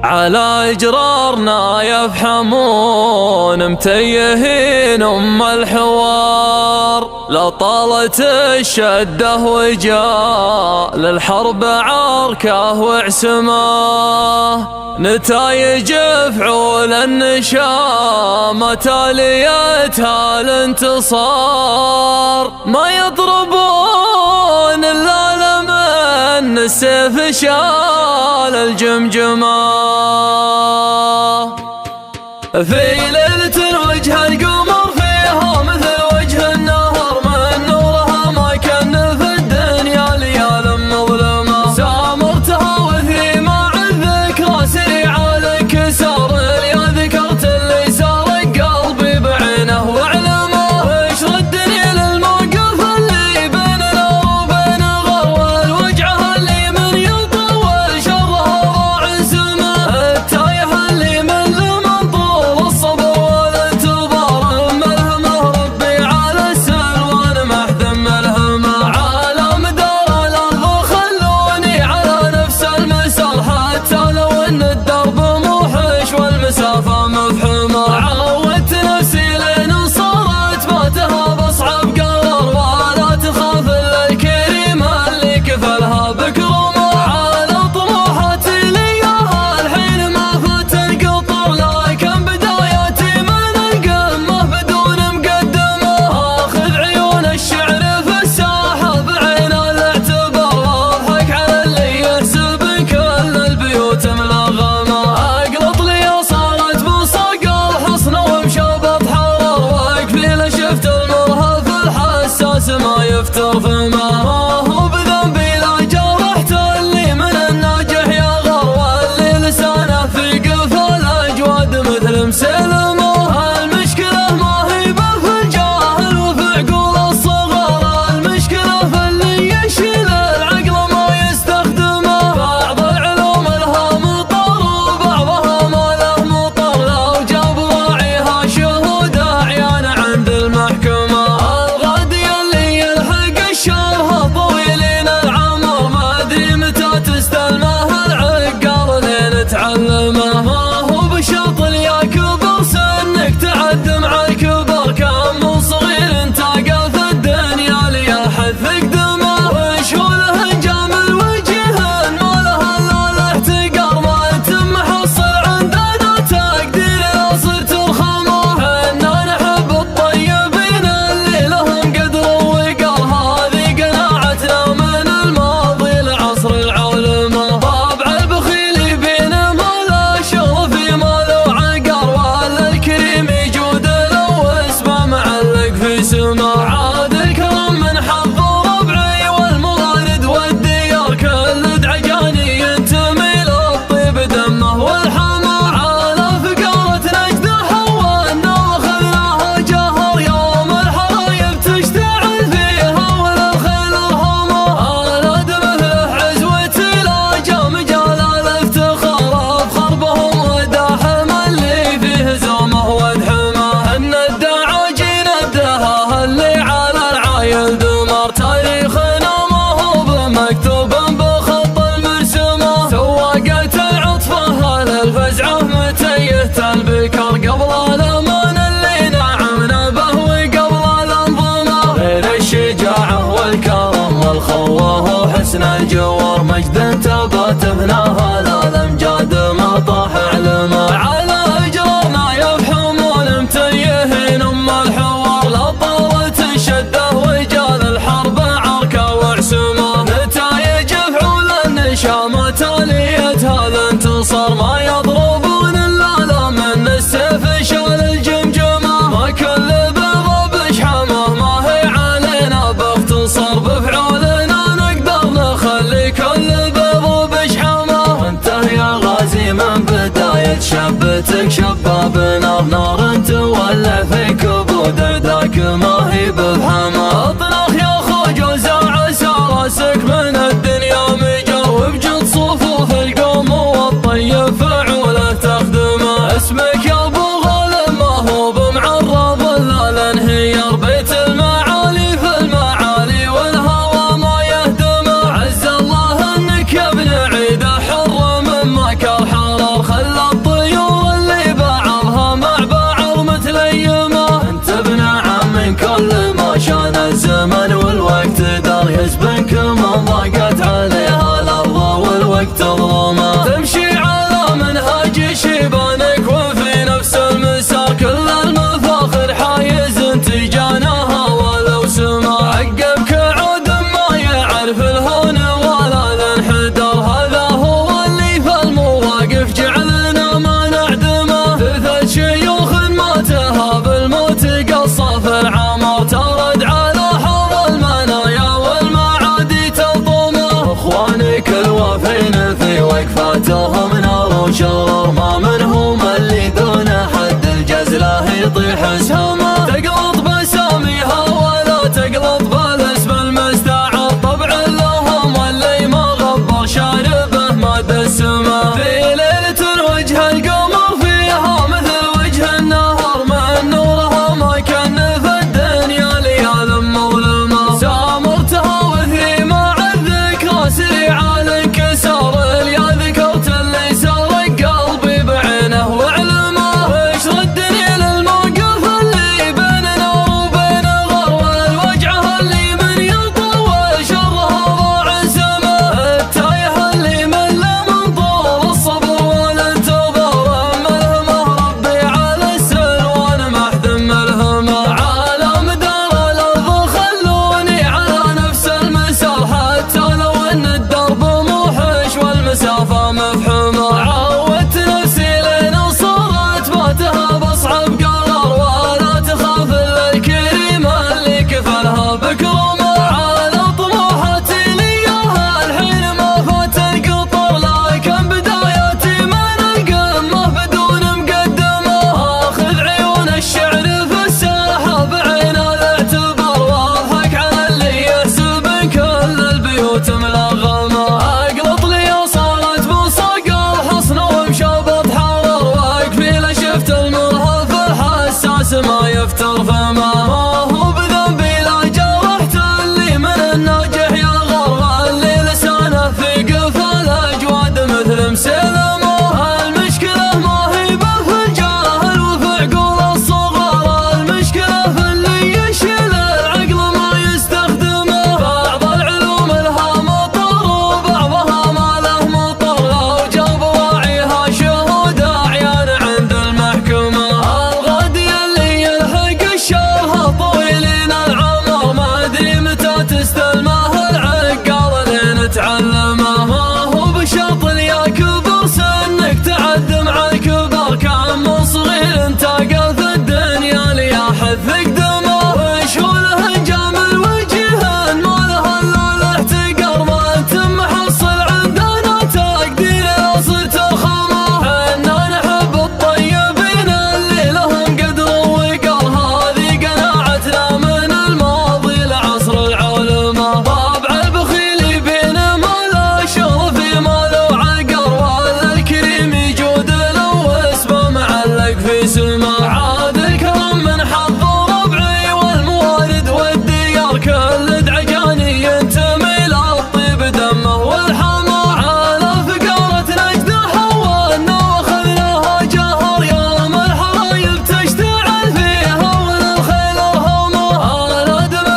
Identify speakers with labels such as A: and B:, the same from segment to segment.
A: على إجرارنا يفحمون متيهين الحوار، لا طالت الشدة وجاء للحرب عركه وعسماه، نتايج فعول النشامة تاليتها الانتصار، ما يضربون إلا لمن السيف شال الجمجمة. في ليلة وجه القمر فيها مثل وجه النهر، من نورها ما كان في الدنيا ليال مظلمة، سامرتها وثي مع الذكرى سريعة الانكسار، يا ذكرت اللي سارق قلبي بعينه وعلمه، واشر الدنيا للموقف اللي بيننا وبين غول، وجعها اللي من يطول شرها ضاع سمه، التايه اللي من طول الصبر والانتظار، ملهمه ربي على السلوان محدم ملهمه، على مدار الارض خلوني على نفس المسار، حتى لو ان الدرب موحش والمسافه مفحمه، عودت نفسي لين صارت فاتها بصعب قرار، ولا تخاف الا الكريمه اللي كفلها بكرمه، على طموحاتي لياها الحين ما فات القطر، لكن بداياتي من القمه بدون مقدمه، اخذ عيون الشعر في الساحه بعين الاعتبار، واضحك على اللي يحسب كل البيوت ملغمه، اقلط لي صارت بصق الحصن ومشابط حرار، واقفي له شفت المرهف الحساس ما يفتر فمه، ما هو بذنبي لا جرحت اللي من الناجح يغار، واللي لسانه في قفا الاجواد مثل مسلمه، المشكله ما هي في الجاهل وفي عقول الصغار، المشكله في اللي يشيل العقل ما يستخدمه، بعض العلوم لها مطر وبعضها ما له مطر، لو جاب ضاعيها شهود اعيان عند المحكمه، الغادي اللي يلحق الشرها طويلين العمر، ما ادري متى تستلمه العقار لين تعلمه، ما هو بشرط يا كبر سنك تعد مع الكبر، كم من صغير تاقى في الدنيا ليحث قدمه، وش هو له جامل وجهه ما له الا الاحتقار، ما انت محصل عندنا تقدير لا صرت رخمه، حنا نحب الطيبين اللي لهم قدر ووقار، هذه قناعتنا من الماضي لعصر العولمه، طبع البخيل يبين ما له شغل في ماله وعقار، ولا الكريم يجود له واسمه معلق في سمه، عاد الكرم من حظ ربعي والموارد والديار، كل دعجاني ينتمي للطيب دمه والحمى، على فقارة نجد حوانا واخذناها جهر، يوم الحرايب تشتعل فيها والخيل ارهمه، الاد مثله عزوتي لا جا مجال الافتخار، افخر بهم وداحم اللي فيه زومه وادحمه، ان الدعاجين الدهاه اللي على العايل دمر، تاريخنا ما هو بمكتوب بخط المرسمه، سواقة العطفه للفزعه متيهة البكر، قبل الامان اللي نعمنا به وقبل الانظمه، غير الشجاعه والكرم والخوه وحسن الجوار، مجد تبات ابنها الامجاد ما طاح علمه، على اجرارنا يفحمون متيهين الحوار، لا طالت الشده وجال الحرب عركه وعسمه، نتايج فعول النشامه تاليتها الانتصار، ما يضربون الا لمن السيف شال الجمجمه، ما كل بيضه بشحمه ما هي علينا باختصار، بفعولنا نقدر نخلي كل بيضه بشحمه، وانت يا غازي من بدايه شبتك شباب نار، نار تولع في كبود ذاك ما هي بفحمه، اطنخ يا خوج وزع راسك من الدنيا مجاوب، جد صفوف القوم والطيب فعوله تخدمه، اسمك يا ابو غالب ما هو بمعرض الا الانهيار، بيت المعالي في المعالي والهوى ما يهدمه، عز الله انك يا ابن عيد حر من مكر حرار، وشرر، ما منهم اللي دون حد الجزله يطيح سهمه. تقلط بساميها ولا تقلط بالاسم المستعار، طبع لهم واللي ما غبر شاربه ما دسمه. في ليلة وجه القمر فيها مثل وجه النهر، من نورها ما كان في الدنيا ليال مظلمه. سامرتها وهي مع الذكرى سريعه الانكسار، يا ذكرت اللي سرق قلبي بعينه وعلمه. وش ردني للموقف اللي بيننا وبين غر، الوجعه اللي من يطول شرها ضاع سمه. التايه اللي من من طول الصبر والانتظار، ملهمه ربي على السلوان محذم ملهمه. على مدار الارض خلوني على نفس المسار، حتى لو ان الدرب موحش والمسافه مفحومه. عودت نفسي لين صارت باتها بصعب قرار، ولا تخاف الا الكريمه اللي كفلها بكرمه. على طموحاتي لياها الحين ما فات القطر، لكن بداياتي من القمه بدون مقدمه. اخذ عيون الشعر في الساحه بعين الاعتبار، واضحك على اللي يحسب كل البيوت ملغمه. اقلط لي صارت بصق الحصن ومشابط حرر، واكفي له شفت المرهف الحساس ما يفتر فمه. ما هو بذنبي لا جرحت اللي من الناجح يغر، اللي لسانه ثقل في الاجواد مثل مسلمه. المشكله ما هي في الجاهل وفي عقول الصغار، المشكله في اللي يشيل العقل ما يستخدمه. بعض العلوم لها مطر وبعضها ما له مطر، لو جاب واعيها شهود اعيان عند المحكمه. الغادي اللي يلحق الشرها طويلين العمر، ما ادري متى تستلمه العقال لين تعلمه. ما هو بشرط يا كبر سنك تعد مع الكبر، كان من صغير انتقل في الدنيا ليحث قدمه. وش هو الهنجام الوجيه ما له الا الاحتقار، ما انت محصل عندنا تقدير لو صرت الخمر. حنا نحب الطيبين اللي لهم قدر ووقار، هذه قناعتنا من الماضي لعصر العلماء. طبع البخيل بين ما لا شرف ما له عقر، ولا الكريم يجود له واسمه معلق في سمه. عاد الكرم من حظ ربعي والموارد والديار، كل دعجاني ينتمي للطيب دمه والحمى. على فقارة نجد حولنا واخذناها جهر، يوم الحرايب تشتعل فيها والخيل ارهمه. انا مثل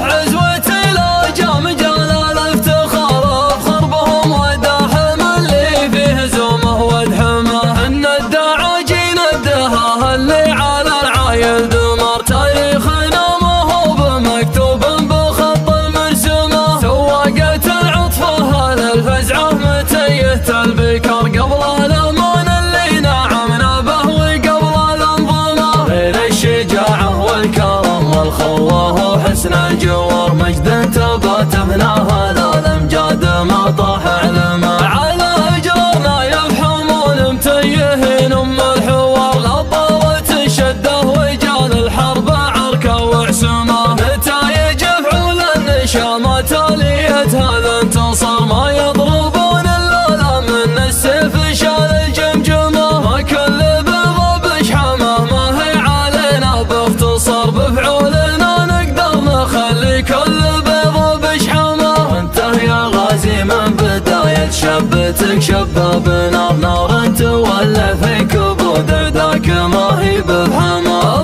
A: عزوتي لا جام جلال الافتخار، افخر بهم وداحم اللي فيه زومه وادحمه. ان الدعاجين الدهاه اللي على العايل دمر، تاريخنا ما هو بمكتوب بخط المرسومه. سواقة العطفه للفزعه متيهت البكر، قبل الامان اللي نعمنا به وقبل الانظمه. غير الشجاعه والكرم والخوه وحسن الجوار، مجد تبات ابناها الامجاد ما طاح علمه. على اجرارنا يفحمون متيهين ام الحوار، لا طالت الشده وجال الحرب عركه وعسمه. نتايج فعول النشامه تاليتها الانتصار، ما يضربون الا من السيف شال الجمجمه. ما كل بيضه بشحمه ما هي علينا باختصار، بفعولنا نقدر نخلي كل بيضه بشحمه. وانت يا غازي من بدايه شبتك شباب نار، نار تولع في كبود ذاك ما هي بفحمه.